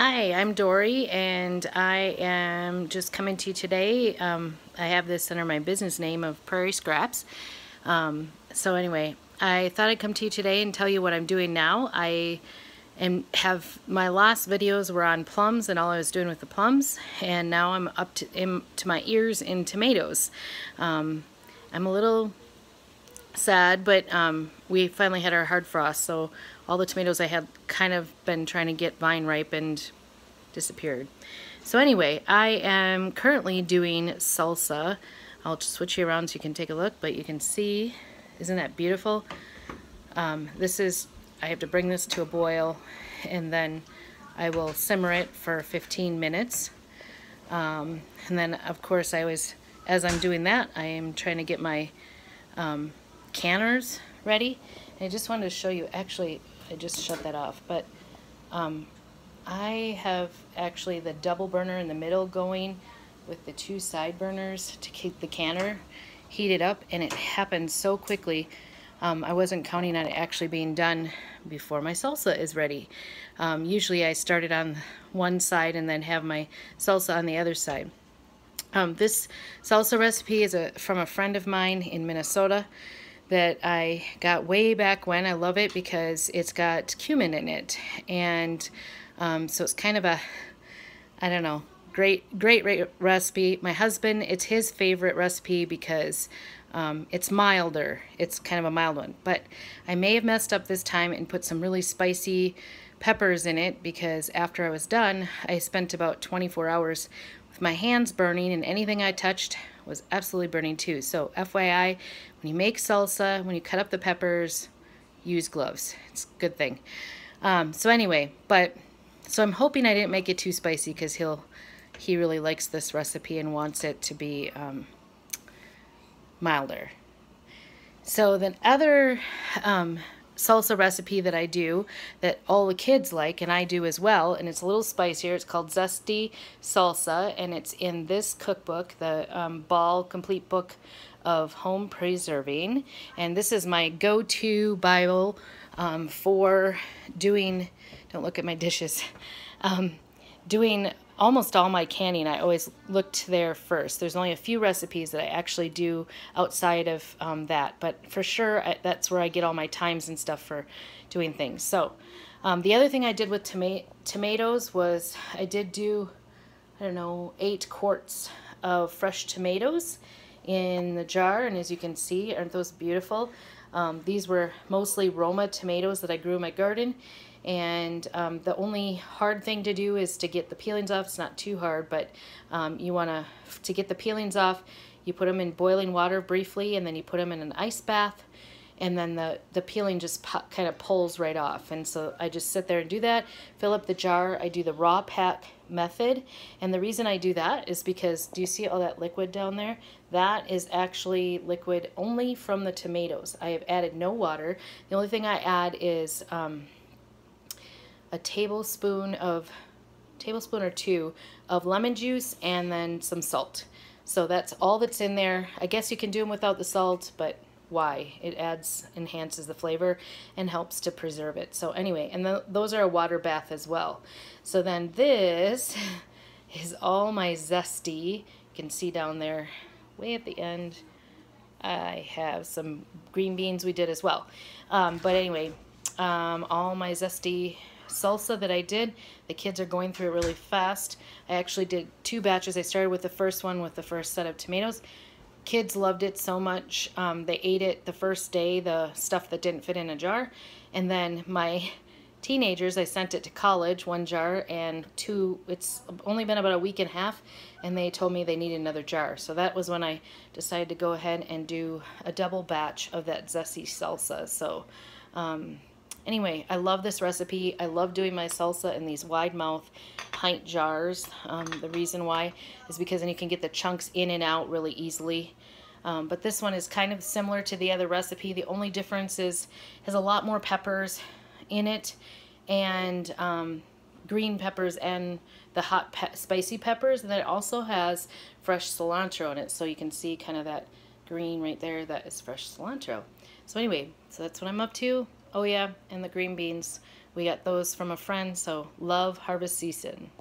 Hi, I'm Dory, and I am just coming to you today. I have this under my business name of Prairie Scraps. So anyway, I thought I'd come to you today and tell you what I'm doing now. Have my last videos were on plums and all I was doing with the plums, and now I'm up to my ears in tomatoes. I'm a little sad, but we finally had our hard frost, so all the tomatoes I had kind of been trying to get vine ripened disappeared. So anyway, I am currently doing salsa. I'll just switch you around so you can take a look, but you can see, isn't that beautiful? I have to bring this to a boil, and then I will simmer it for 15 minutes. And then of course as I'm doing that, I am trying to get my canners ready. And I just wanted to show you, actually, I just shut that off, but I have actually the double burner in the middle going with the two side burners to keep the canner heated up, and it happened so quickly. I wasn't counting on it actually being done before my salsa is ready. Usually I start it on one side and then have my salsa on the other side. This salsa recipe is from a friend of mine in Minnesota that I got way back when. I love it because it's got cumin in it, and so it's kind of a, I don't know, great recipe. My husband, it's his favorite recipe because it's milder. It's kind of a mild one, but I may have messed up this time and put some really spicy peppers in it, because after I was done, I spent about 24 hours with my hands burning, and anything I touched was absolutely burning too. So FYI, when you make salsa, when you cut up the peppers, use gloves. It's a good thing. So anyway, so I'm hoping I didn't make it too spicy, because he really likes this recipe and wants it to be milder. So the other salsa recipe that I do that all the kids like, and I do as well, and it's a little spicier, it's called Zesty Salsa, and it's in this cookbook, the Ball Complete Book of Home Preserving. And this is my go-to Bible for doing, don't look at my dishes, doing almost all my canning. I always looked there first. There's only a few recipes that I actually do outside of that, but for sure that's where I get all my times and stuff for doing things. So the other thing I did with tomatoes was I did do, I don't know, 8 quarts of fresh tomatoes in the jar, and as you can see, aren't those beautiful? These were mostly Roma tomatoes that I grew in my garden. And the only hard thing to do is to get the peelings off. It's not too hard, but you want to get the peelings off, you put them in boiling water briefly, and then you put them in an ice bath, and then the peeling just kind of pulls right off. And so I just sit there and do that, fill up the jar. I do the raw pack method, and the reason I do that is because, do you see all that liquid down there? That is actually liquid only from the tomatoes. I have added no water. The only thing I add is a tablespoon or 2 of lemon juice, and then some salt. So that's all that's in there. I guess you can do them without the salt, but why? It enhances the flavor and helps to preserve it. So anyway, and those are a water bath as well. So then this is all my zesty. You can see down there way at the end I have some green beans we did as well. But anyway, all my zesty salsa that I did. The kids are going through it really fast. I actually did 2 batches. I started with the first one with the first set of tomatoes. Kids loved it so much. They ate it the first day, the stuff that didn't fit in a jar. And then my teenagers, I sent it to college, 1 jar, and 2, it's only been about a week and a half, and they told me they need another jar. So that was when I decided to go ahead and do a double batch of that zesty salsa. So anyway, I love this recipe. I love doing my salsa in these wide mouth pint jars. The reason why is because then you can get the chunks in and out really easily. But this one is kind of similar to the other recipe. The only difference is it has a lot more peppers in it, and green peppers and the hot spicy peppers, and then it also has fresh cilantro in it. So you can see kind of that green right there, that is fresh cilantro. So anyway, so that's what I'm up to. Oh yeah, and the green beans We got those from a friend, so love harvest season.